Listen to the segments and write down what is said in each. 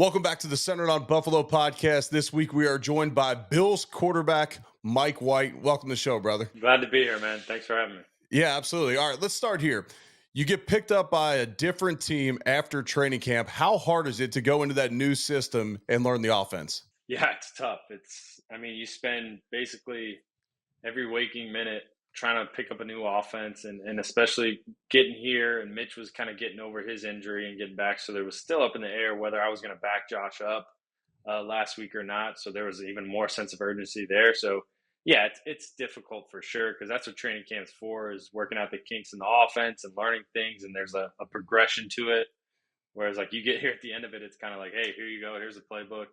Welcome back to the Centered on Buffalo podcast. This week we are joined by Bills quarterback Mike White. Welcome to the show, brother. Glad to be here, man. Thanks for having me. Yeah, absolutely. All right, let's start here. You get picked up by a different team after training camp. How hard is it to go into that new system and learn the offense? Yeah, it's tough. You spend basically every waking minute trying to pick up a new offense and especially getting here. And Mitch was kind of getting over his injury and getting back. So there was still up in the air whether I was going to back Josh up last week or not. So there was even more sense of urgency there. So yeah, it's difficult for sure because that's what training camp's for, is working out the kinks in the offense and learning things. And there's a progression to it. Whereas like you get here at the end of it, it's kind of like, hey, here you go. Here's the playbook.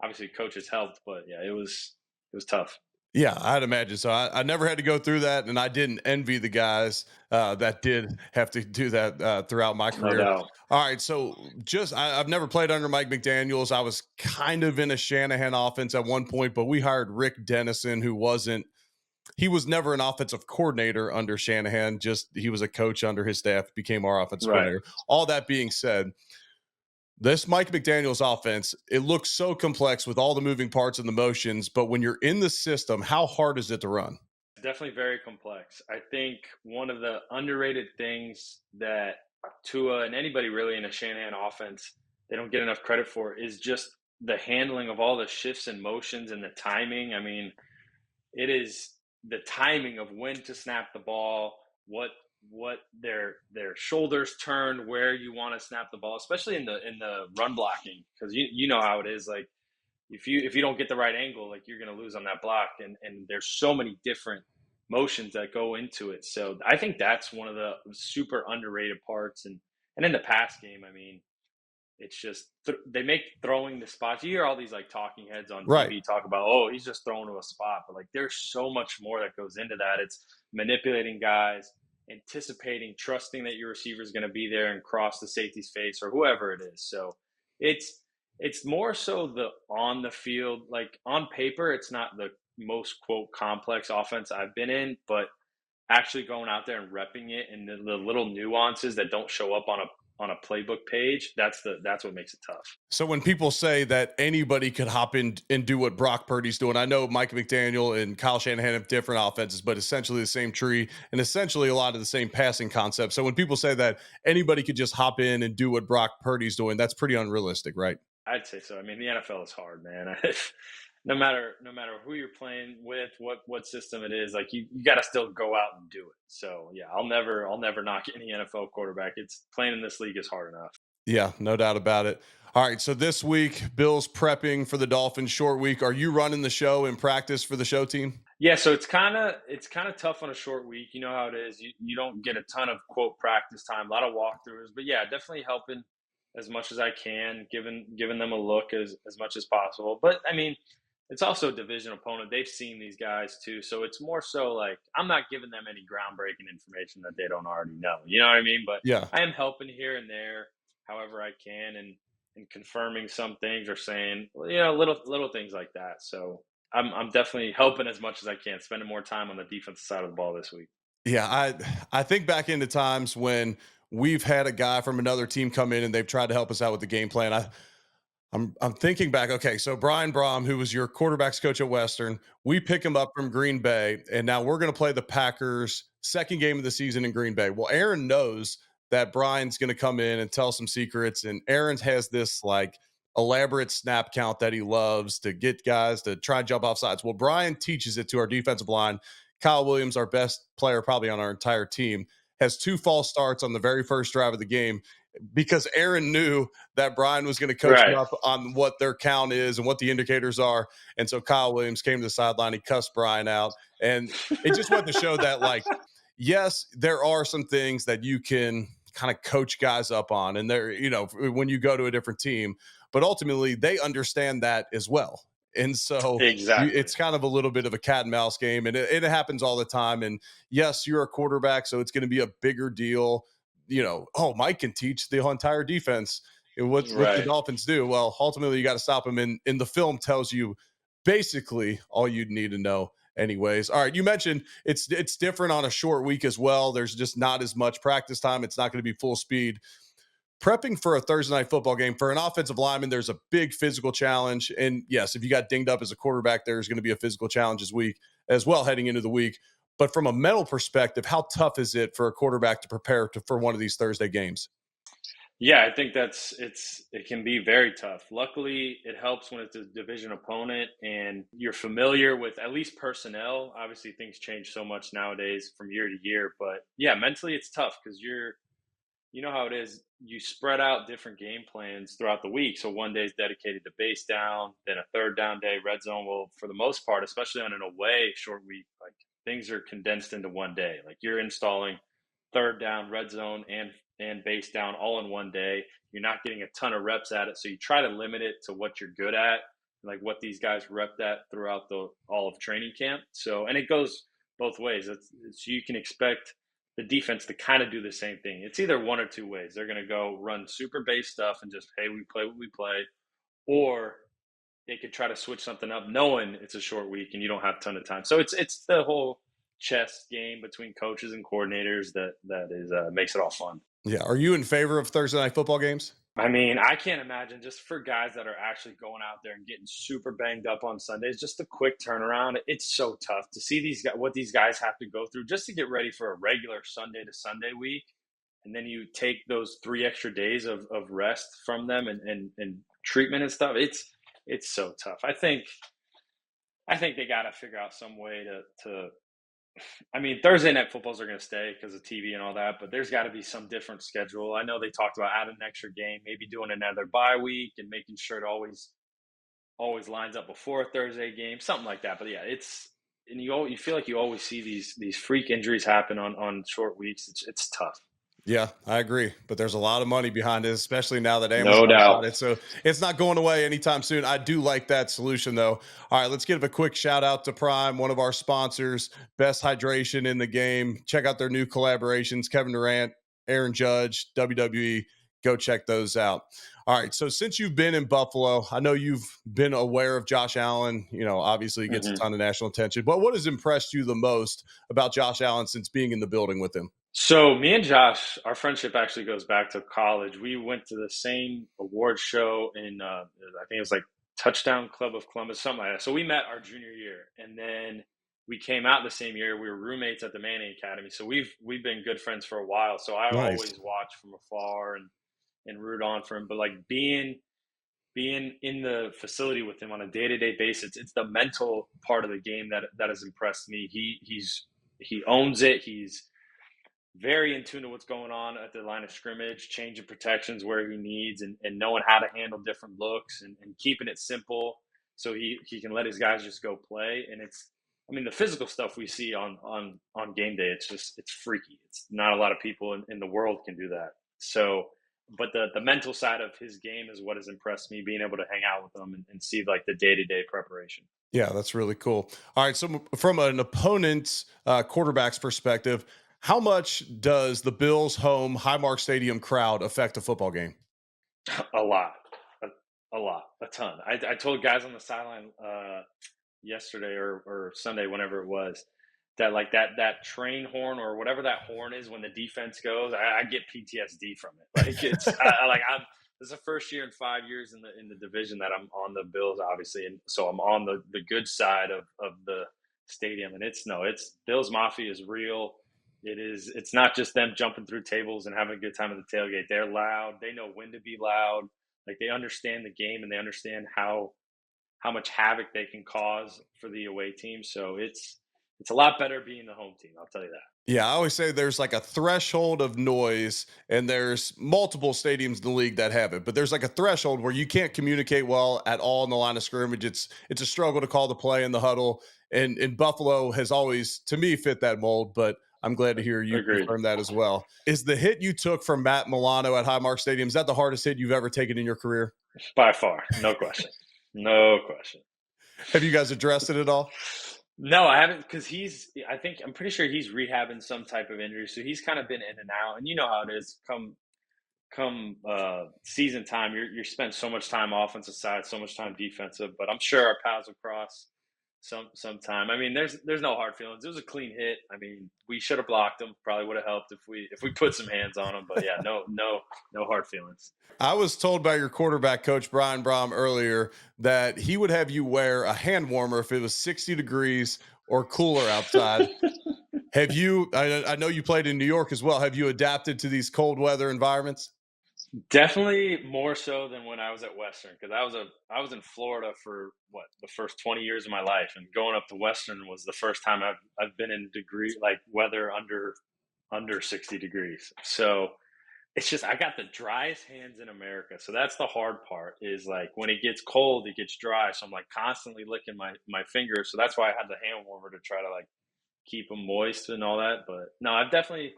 Obviously, coaches helped, but yeah, it was tough. Yeah, I'd imagine so. I never had to go through that, and I didn't envy the guys that did have to do that throughout my No career. doubt. All right, so I've never played under Mike McDaniel's. I was kind of in a Shanahan offense at one point, but we hired Rick Dennison, who wasn't. He was never an offensive coordinator under Shanahan. Just he was a coach under his staff, became our offensive Right. coordinator. All that being said, this Mike McDaniel's offense, it looks so complex with all the moving parts and the motions, but when you're in the system, how hard is it to run? Definitely very complex. I think one of the underrated things that Tua and anybody really in a Shanahan offense, they don't get enough credit for is just the handling of all the shifts and motions and the timing. I mean, it is the timing of when to snap the ball, what their shoulders turn, where you want to snap the ball, especially in the run blocking, because you know how it is. Like if you don't get the right angle, like you're going to lose on that block, and there's so many different motions that go into it. So I think that's one of the super underrated parts, and in the pass game, I mean, it's just they make throwing the spots. You hear all these like talking heads on Right. TV talk about, oh, he's just throwing to a spot, but like there's so much more that goes into that. It's manipulating guys, anticipating, trusting that your receiver is going to be there and cross the safety's face or whoever it is. So it's more so the on the field, like on paper, it's not the most quote complex offense I've been in, but actually going out there and repping it and the little nuances that don't show up on a playbook page, that's what makes it tough. So when people say that anybody could hop in and do what Brock Purdy's doing, I know Mike McDaniel and Kyle Shanahan have different offenses, but essentially the same tree and essentially a lot of the same passing concepts. So when people say that anybody could just hop in and do what Brock Purdy's doing, that's pretty unrealistic, right? I'd say so. I mean, the NFL is hard, man. No matter who you're playing with, what system it is, like you got to still go out and do it. So yeah, I'll never knock any NFL quarterback. It's playing in this league is hard enough. Yeah, no doubt about it. All right, so this week, Bill's prepping for the Dolphins short week. Are you running the show in practice for the show team? Yeah, so it's kind of tough on a short week. You know how it is. You don't get a ton of quote practice time, a lot of walkthroughs, but yeah, definitely helping as much as I can, giving them a look as much as possible. But I mean, it's also a division opponent. They've seen these guys too, so it's more so like I'm not giving them any groundbreaking information that they don't already know. You know what I mean? But Yeah. I am helping here and there, however I can, and confirming some things or saying, well, little things like that. So I'm definitely helping as much as I can, spending more time on the defensive side of the ball this week. Yeah, I think back into times when we've had a guy from another team come in and they've tried to help us out with the game plan. I'm thinking back. Okay, so Brian Brom, who was your quarterbacks coach at Western, we pick him up from Green Bay, and now we're going to play the Packers second game of the season in Green Bay. Well, Aaron knows that Brian's going to come in and tell some secrets, and Aaron has this like elaborate snap count that he loves to get guys to try and jump off sides. Well, Brian teaches it to our defensive line. Kyle Williams, our best player probably on our entire team, has two false starts on the very first drive of the game because Aaron knew that Brian was going to coach him Right. up on what their count is and what the indicators are. And so Kyle Williams came to the sideline. He cussed Brian out. And it just went to show that, like, yes, there are some things that you can kind of coach guys up on. And they're, when you go to a different team, but ultimately they understand that as well. And so Exactly. it's kind of a little bit of a cat and mouse game, and it happens all the time. And yes, you're a quarterback, so it's going to be a bigger deal. Oh, Mike can teach the whole entire defense what the Right. Dolphins do. Well, ultimately, you got to stop them. And the film tells you basically all you'd need to know. Anyways, all right. You mentioned it's different on a short week as well. There's just not as much practice time. It's not going to be full speed. prepping for a Thursday night football game for an offensive lineman, there's a big physical challenge. And yes, if you got dinged up as a quarterback, there's going to be a physical challenge as well heading into the week. But from a mental perspective, how tough is it for a quarterback to prepare for one of these Thursday games? Yeah, I think it can be very tough. Luckily, it helps when it's a division opponent and you're familiar with at least personnel. Obviously, things change so much nowadays from year to year, but yeah, mentally it's tough because you know how it is. You spread out different game plans throughout the week. So one day is dedicated to base down, then a third down day, red zone. Well, for the most part, especially on an away short week, like things are condensed into one day. Like you're installing third down, red zone, and base down all in one day. You're not getting a ton of reps at it, so you try to limit it to what you're good at, like what these guys repped at throughout the all of training camp. So, and it goes both ways. You can expect the defense to kind of do the same thing. It's either one or two ways. They're going to go run super base stuff and just, hey, we play what we play, or they could try to switch something up, knowing it's a short week and you don't have a ton of time. So it's the whole chess game between coaches and coordinators that is makes it all fun. Yeah. Are you in favor of Thursday night football games? I mean, I can't imagine just for guys that are actually going out there and getting super banged up on Sundays, just a quick turnaround. It's so tough to see what these guys have to go through just to get ready for a regular Sunday to Sunday week. And then you take those 3 extra days of rest from them and treatment and stuff. It's so tough. I think they got to figure out some way to I mean, Thursday night footballs are going to stay because of TV and all that, but there's got to be some different schedule. I know they talked about adding an extra game, maybe doing another bye week and making sure it always lines up before a Thursday game, something like that. But yeah, and you feel like you always see these freak injuries happen on short weeks. It's tough. Yeah, I agree. But there's a lot of money behind it, especially now that No Amazon's got doubt. it. So it's not going away anytime soon. I do like that solution, though. All right, let's give a quick shout out to Prime, one of our sponsors, best hydration in the game. Check out their new collaborations Kevin Durant, Aaron Judge, WWE. Go check those out. All right. So since you've been in Buffalo, I know you've been aware of Josh Allen. Obviously he gets a hmm ton of national attention. But what has impressed you the most about Josh Allen since being in the building with him? So me and Josh, our friendship actually goes back to college. We went to the same award show in I think it was like Touchdown Club of Columbus, something like that. So we met our junior year, and then we came out the same year. We were roommates at the Manning Academy, so we've been good friends for a while. So I Nice. always watch from afar and root on for him. But like being in the facility with him on a day to day basis, it's the mental part of the game that has impressed me. He owns it. He's very in tune to what's going on at the line of scrimmage, changing protections where he needs, and knowing how to handle different looks and keeping it simple so he can let his guys just go play. And I mean, the physical stuff we see on game day, it's freaky. It's not a lot of people in the world can do that. So, but the mental side of his game is what has impressed me, being able to hang out with him and see like the day to day preparation. Yeah, that's really cool. All right. So, from an opponent's quarterback's perspective, how much does the Bills' home Highmark Stadium crowd affect a football game? A lot, a lot, a ton. I told guys on the sideline yesterday or Sunday, whenever it was, that like that train horn or whatever that horn is when the defense goes, I get PTSD from it. Like I'm this is the first year in 5 years in the division that I'm on the Bills, obviously, and so I'm on the good side of the stadium, and it's Bills Mafia is real. It's not just them jumping through tables and having a good time at the tailgate. They're loud. They know when to be loud. Like they understand the game and they understand how much havoc they can cause for the away team. So it's a lot better being the home team. I'll tell you that. Yeah, I always say there's like a threshold of noise, and there's multiple stadiums in the league that have it, but there's like a threshold where you can't communicate well at all in the line of scrimmage. It's a struggle to call the play in the huddle, and Buffalo has always, to me, fit that mold. But I'm glad to hear you Agreed. confirm that as well. Is the hit you took from Matt Milano at Highmark Stadium, is that the hardest hit you've ever taken in your career? By far, no question, no question. Have you guys addressed it at all? No, I haven't because I'm pretty sure he's rehabbing some type of injury, so he's kind of been in and out. And you know how it is. Come season time, you spend so much time offensive side, so much time defensive. But I'm sure our paths will cross sometime. I mean, there's no hard feelings. It was a clean hit. I mean, we should have blocked him. Probably would have helped if we put some hands on him. But yeah, no hard feelings. I was told by your quarterback coach, Brian Brom, earlier that he would have you wear a hand warmer if it was 60 degrees or cooler outside. Have you, I know you played in New York as well. Have you adapted to these cold weather environments? Definitely more so than when I was at Western, because I was in Florida for what, the first 20 years of my life, and going up to Western was the first time I've been in degree like weather under 60 degrees. So it's just I got the driest hands in America. So that's the hard part, is like when it gets cold, it gets dry. So I'm like constantly licking my fingers. So that's why I had the hand warmer to try to like keep them moist and all that. But no, I've gotten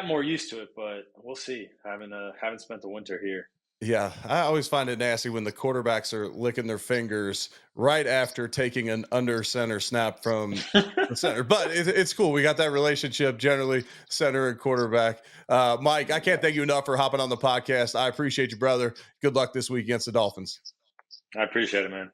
more used to it, but we'll see. Haven't spent the winter here. Yeah, I always find it nasty when the quarterbacks are licking their fingers right after taking an under center snap from the center. But it's cool. We got that relationship generally, center and quarterback. Mike, I can't thank you enough for hopping on the podcast. I appreciate you, brother. Good luck this week against the Dolphins. I appreciate it, man.